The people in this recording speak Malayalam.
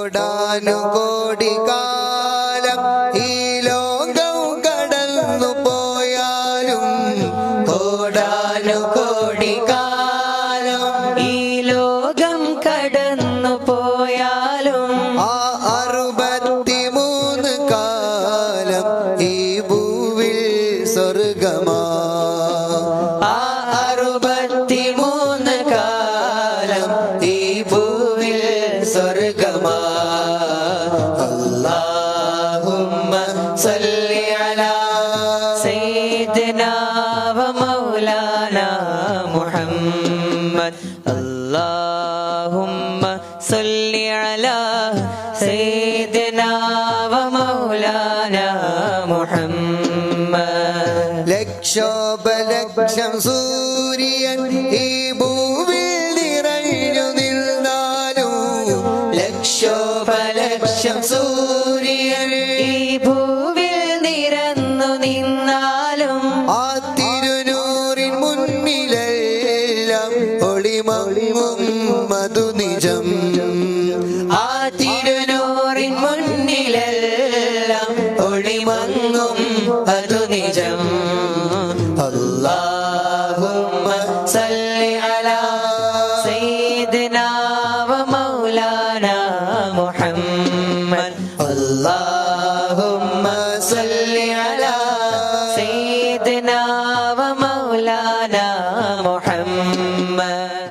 കോടാനുകോടി കാലം ഈ ലോകം കടന്നു പോയാലും കോടാനുകോടി കാലം ഈ ലോകം കടന്നു പോയാലും 63 കാലം ഈ ഭൂവിൽ സ്വർഗമാ 63 കാലം ഈ ഭൂവിൽ സ്വർഗമാ അല്ലാഹുമ്മ സല്ലി അലാ സയ്യിദിനാ വ മൗലാനാ മുഹമ്മദ് അല്ലാഹുമ്മ സല്ലി അലാ സയ്യിദിനാ വ മൗലാനാ മുഹമ്മദ് ലക്ഷോപലക്ഷം സൂര്യൻ ഈ ഭൂവിൽ നിറഞ്ഞു നിന്നാലും ലക്ഷോപലക്ഷം സൂര്യൻ ഈ ഭൂവിൽ നിരന്നു നിന്നാലും ആ തിരുനൂറിൻ മുന്നിലെല്ലാം ഒളിമങ്ങും മധു നിജം ആ തിരുനൂറിൻ മുന്നിലെല്ലാം ഒളിമങ്ങും അതു നിജം അല്ലാഹുമ്മ സല്ലി അലാ സയ്യിദിനാ വ മൗലാനാ മുഹമ്മദ്